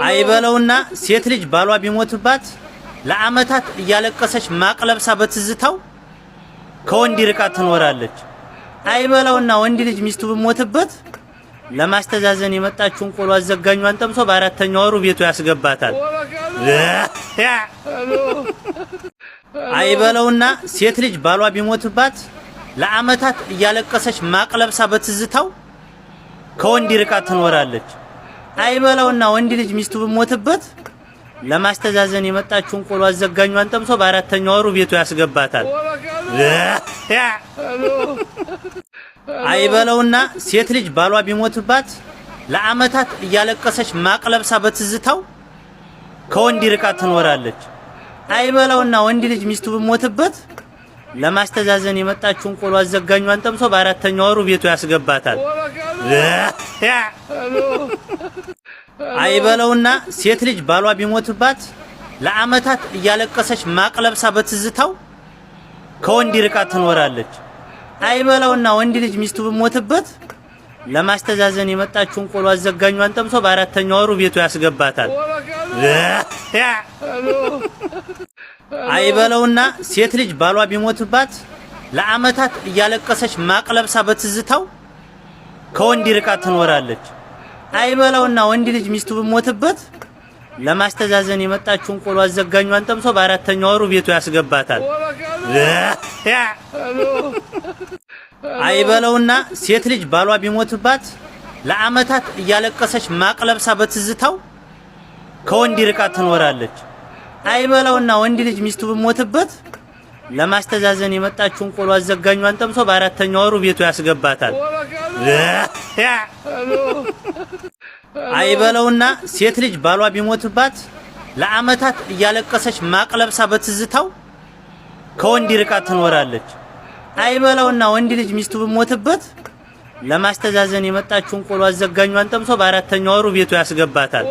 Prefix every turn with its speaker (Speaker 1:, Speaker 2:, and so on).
Speaker 1: አይበለውና ሴት ልጅ ባሏ ቢሞትባት ለአመታት እያለቀሰች ማቅለብሳ በትዝታው ከወንድ ርቃ ትኖራለች። አይበለውና ወንድ ልጅ ሚስቱ ቢሞትበት ለማስተዛዘን የመጣችውን ቆሎ አዘጋኟን ጠምሶ በአራተኛው ወሩ ቤቱ ያስገባታል። አይበለውና ሴት ልጅ ባሏ ቢሞትባት ለአመታት እያለቀሰች ማቅለብሳ በትዝታው ከወንድ ርቃ ትኖራለች። አይበለውና ወንድ ልጅ ሚስቱ ቢሞትበት ለማስተዛዘን የመጣችውን ቆሎ አዘጋኟን ጠምሶ በአራተኛው ወሩ ቤቱ ያስገባታል። አይበለውና ሴት ልጅ ባሏ ቢሞትባት ለአመታት እያለቀሰች ማቅለብሳ በትዝታው ከወንድ ርቃ ትኖራለች። አይበለውና ወንድ ልጅ ሚስቱ ቢሞትበት ለማስተዛዘን የመጣችውን ቆሎ አዘጋኟን ጠምሶ በአራተኛው ወሩ ቤቱ ያስገባታል። አይበለውና ሴት ልጅ ባሏ ቢሞትባት ለአመታት እያለቀሰች ማቅለብሳ በትዝታው ከወንድ ርቃ ትኖራለች። አይበለውና ወንድ ልጅ ሚስቱ ቢሞትበት ለማስተዛዘን የመጣችውን ቆሎ አዘጋኟን ጠምሶ በአራተኛው ወሩ ቤቱ ያስገባታል። አይበለውና ሴት ልጅ ባሏ ቢሞትባት ለአመታት እያለቀሰች ማቅለብሳ በትዝታው ከወንድ ርቃ ትኖራለች። አይበለውና ወንድ ልጅ ሚስቱ ቢሞትበት ለማስተዛዘን የመጣችውን ቆሎ አዘጋኟን ጠምሶ በአራተኛው ወሩ ቤቱ ያስገባታል። አይበለውና ሴት ልጅ ባሏ ቢሞትባት ለአመታት እያለቀሰች ማቅለብሳ በትዝታው ከወንድ ርቃ ትኖራለች። አይበለውና ወንድ ልጅ ሚስቱ ቢሞትበት ለማስተዛዘን የመጣችውን ቆሎ አዘጋኟን ጠምሶ በአራተኛው ወሩ ቤቱ ያስገባታል። አይበለውና ሴት ልጅ ባሏ ቢሞትባት ለአመታት እያለቀሰች ማቅለብሳ በትዝታው ከወንድ ርቃ ትኖራለች። አይበለውና ወንድ ልጅ ሚስቱ ቢሞትበት ለማስተዛዘን የመጣችውን ቆሎ አዘጋኟን ጠምሶ በአራተኛው ወሩ ቤቱ ያስገባታል።